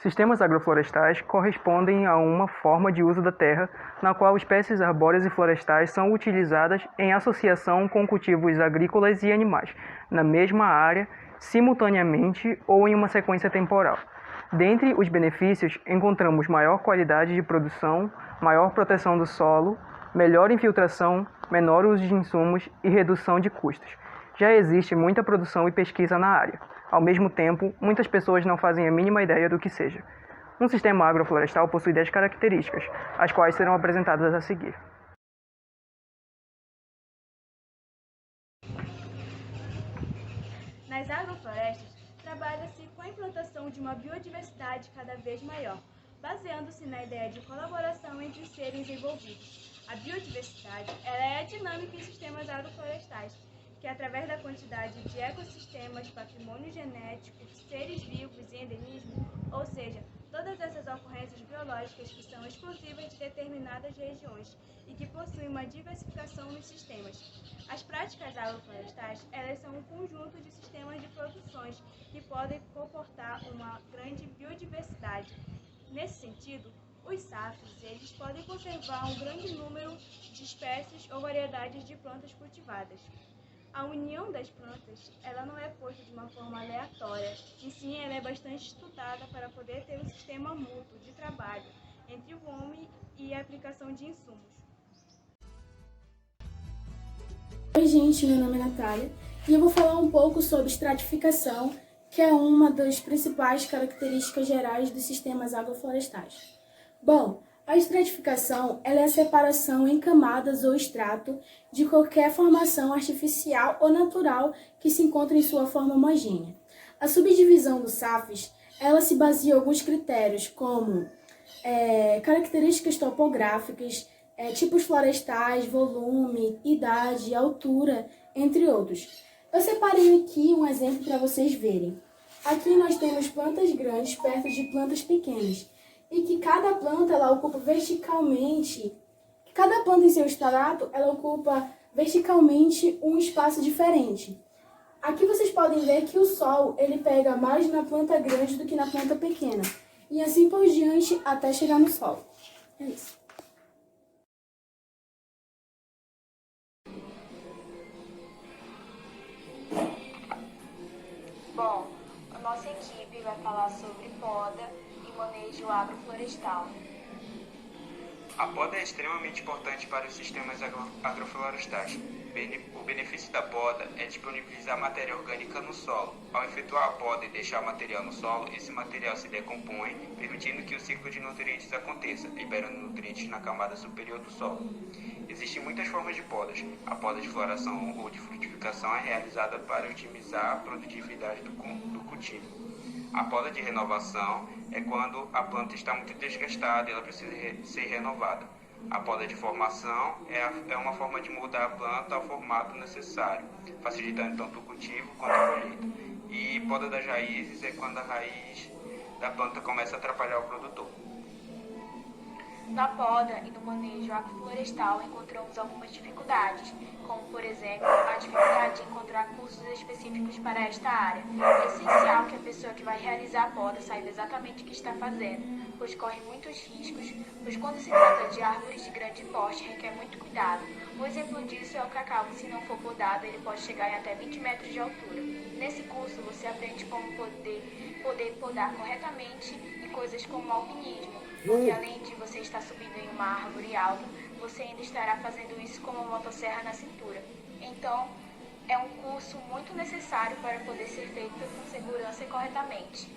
Sistemas agroflorestais correspondem a uma forma de uso da terra na qual espécies arbóreas e florestais são utilizadas em associação com cultivos agrícolas e animais, na mesma área, simultaneamente ou em uma sequência temporal. Dentre os benefícios, encontramos maior qualidade de produção, maior proteção do solo, melhor infiltração, menor uso de insumos e redução de custos. Já existe muita produção e pesquisa na área. Ao mesmo tempo, muitas pessoas não fazem a mínima ideia do que seja. Um sistema agroflorestal possui 10 características, as quais serão apresentadas a seguir. Nas agroflorestas, trabalha-se com a implantação de uma biodiversidade cada vez maior, baseando-se na ideia de colaboração entre os seres envolvidos. A biodiversidade é a dinâmica em sistemas agroflorestais, que através da quantidade de ecossistemas, patrimônio genético, seres vivos e endemismo, ou seja, todas essas ocorrências biológicas que são exclusivas de determinadas regiões e que possuem uma diversificação nos sistemas. As práticas agroflorestais, elas são um conjunto de sistemas de produções que podem comportar uma grande biodiversidade. Nesse sentido, os SAFs, eles podem conservar um grande número de espécies ou variedades de plantas cultivadas. A união das plantas, ela não é posta de uma forma aleatória, e sim ela é bastante estudada para poder ter um sistema mútuo de trabalho entre o homem e a aplicação de insumos. Oi gente, meu nome é Natália e eu vou falar um pouco sobre estratificação, que é uma das principais características gerais dos sistemas agroflorestais. Bom, a estratificação ela é a separação em camadas ou estrato de qualquer formação artificial ou natural que se encontre em sua forma homogênea. A subdivisão dos SAFs ela se baseia em alguns critérios como características topográficas, tipos florestais, volume, idade, altura, entre outros. Eu separei aqui um exemplo para vocês verem. Aqui nós temos plantas grandes perto de plantas pequenas e que cada planta ela ocupa verticalmente, cada planta em seu estrato ela ocupa verticalmente um espaço diferente. Aqui vocês podem ver que o sol ele pega mais na planta grande do que na planta pequena e assim por diante até chegar no solo. É isso. Bom, a nossa equipe vai falar sobre poda e manejo agroflorestal. A poda é extremamente importante para os sistemas agroflorestais. O benefício da poda é disponibilizar matéria orgânica no solo. Ao efetuar a poda e deixar o material no solo, esse material se decompõe, permitindo que o ciclo de nutrientes aconteça, liberando nutrientes na camada superior do solo. Existem muitas formas de podas. A poda de floração ou de frutificação é realizada para otimizar a produtividade do cultivo. A poda de renovação é quando a planta está muito desgastada e ela precisa ser renovada. A poda de formação é uma forma de mudar a planta ao formato necessário, facilitando tanto o cultivo quanto a colheita. E poda das raízes é quando a raiz da planta começa a atrapalhar o produtor. Na poda e no manejo agroflorestal encontramos algumas dificuldades, como por exemplo a dificuldade de encontrar cursos específicos para esta área. É essencial que a pessoa que vai realizar a poda saiba exatamente o que está fazendo, pois corre muitos riscos, pois quando se trata de árvores de grande porte requer muito cuidado. Um exemplo disso é o cacau, que se não for podado ele pode chegar em até 20 metros de altura. Nesse curso você aprende como poder podar corretamente e coisas como alpinismo, porque além de você estar subindo em uma árvore alta, você ainda estará fazendo isso com uma motosserra na cintura. Então, é um curso muito necessário para poder ser feito com segurança e corretamente.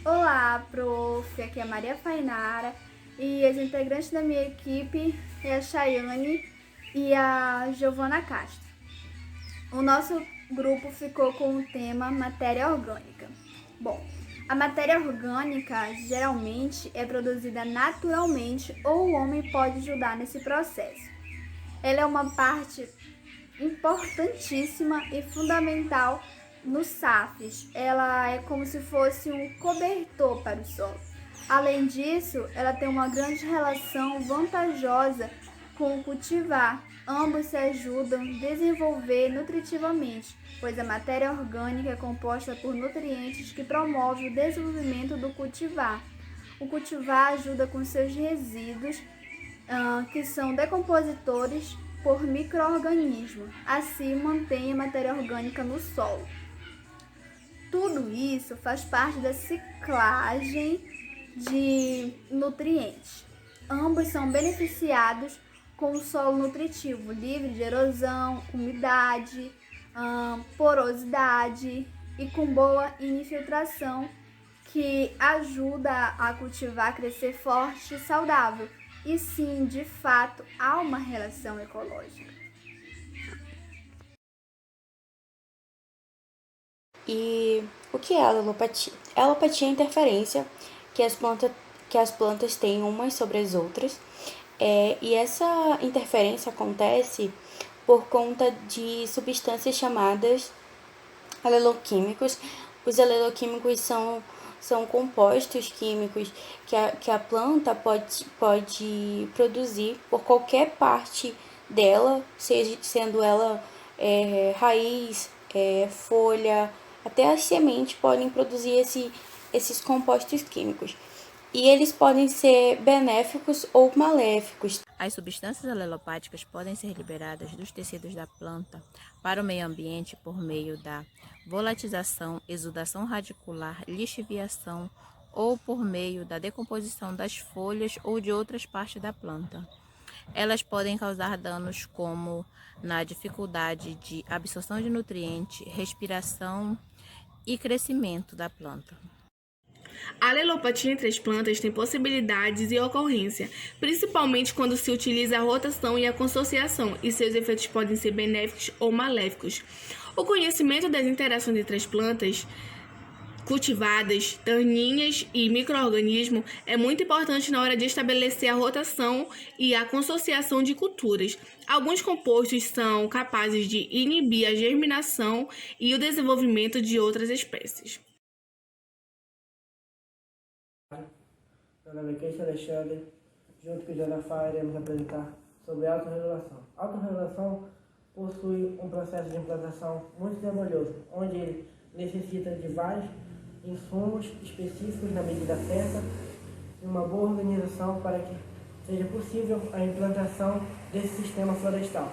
Olá, prof. Aqui é a Maria Fainara e as integrantes da minha equipe é a Chayane e a Giovana Castro. O nosso grupo ficou com o tema matéria orgânica. Bom, a matéria orgânica geralmente é produzida naturalmente ou o homem pode ajudar nesse processo. Ela é uma parte importantíssima e fundamental nos SAFs. Ela é como se fosse um cobertor para o solo. Além disso, ela tem uma grande relação vantajosa com o cultivar, Ambos se ajudam a desenvolver nutritivamente, pois a matéria orgânica é composta por nutrientes que promovem o desenvolvimento do cultivar. O cultivar ajuda com seus resíduos, que são decompositores por micro-organismos, assim mantém a matéria orgânica no solo. Tudo isso faz parte da ciclagem de nutrientes. Ambos são beneficiados com o solo nutritivo, livre de erosão, umidade, porosidade e com boa infiltração, que ajuda a cultivar a crescer forte e saudável. E sim, de fato, há uma relação ecológica. E o que é a alopatia? A alopatia é a interferência que as plantas têm umas sobre as outras, e essa interferência acontece por conta de substâncias chamadas aleloquímicos. Os aleloquímicos são compostos químicos que a planta pode produzir por qualquer parte dela, sendo ela raiz, folha, até as sementes podem produzir esses compostos químicos. E eles podem ser benéficos ou maléficos. As substâncias alelopáticas podem ser liberadas dos tecidos da planta para o meio ambiente por meio da volatização, exudação radicular, lixiviação ou por meio da decomposição das folhas ou de outras partes da planta. Elas podem causar danos como na dificuldade de absorção de nutrientes, respiração e crescimento da planta. A alelopatia entre as plantas tem possibilidades e ocorrência, principalmente quando se utiliza a rotação e a consociação, e seus efeitos podem ser benéficos ou maléficos. O conhecimento das interações entre as plantas cultivadas, daninhas e micro-organismos é muito importante na hora de estabelecer a rotação e a consociação de culturas. Alguns compostos são capazes de inibir a germinação e o desenvolvimento de outras espécies. Meu nome é Keisha Alexandre. Junto com o Jonafá, iremos apresentar sobre autorregulação. Autorregulação possui um processo de implantação muito trabalhoso, onde ele necessita de vários insumos específicos na medida certa e uma boa organização para que seja possível a implantação desse sistema florestal.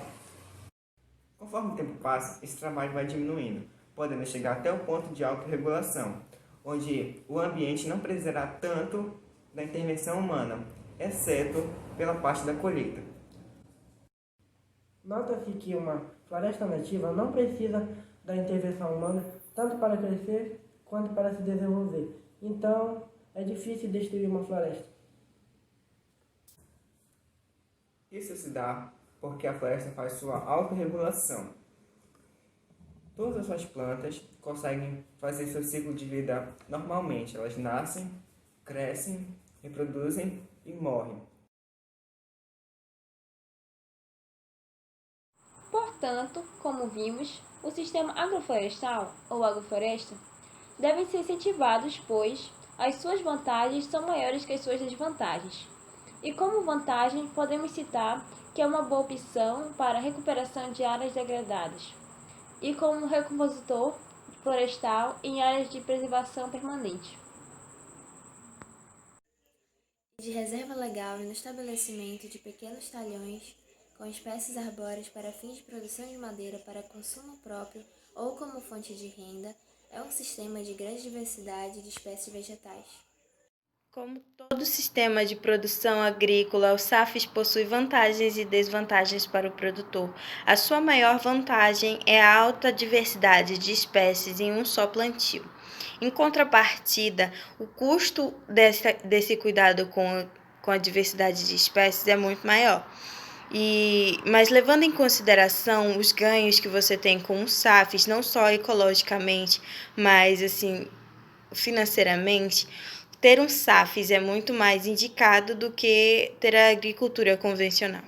Conforme o tempo passa, esse trabalho vai diminuindo, podendo chegar até o ponto de autorregulação, onde o ambiente não precisará tanto da intervenção humana, exceto pela parte da colheita. Nota-se que uma floresta nativa não precisa da intervenção humana tanto para crescer quanto para se desenvolver. Então, é difícil destruir uma floresta. Isso se dá porque a floresta faz sua autorregulação. Todas as suas plantas conseguem fazer seu ciclo de vida normalmente. Elas nascem, crescem, reproduzem e morrem. Portanto, como vimos, o sistema agroflorestal ou agrofloresta devem ser incentivados, pois as suas vantagens são maiores que as suas desvantagens. E como vantagem, podemos citar que é uma boa opção para a recuperação de áreas degradadas e como recompositor florestal em áreas de preservação permanente. De reserva legal e no estabelecimento de pequenos talhões com espécies arbóreas para fins de produção de madeira para consumo próprio ou como fonte de renda, é um sistema de grande diversidade de espécies vegetais. Como todo sistema de produção agrícola, o SAFs possui vantagens e desvantagens para o produtor. A sua maior vantagem é a alta diversidade de espécies em um só plantio. Em contrapartida, o custo desse cuidado com a diversidade de espécies é muito maior. Mas levando em consideração os ganhos que você tem com os SAFs, não só ecologicamente, mas financeiramente, ter um SAFs é muito mais indicado do que ter a agricultura convencional.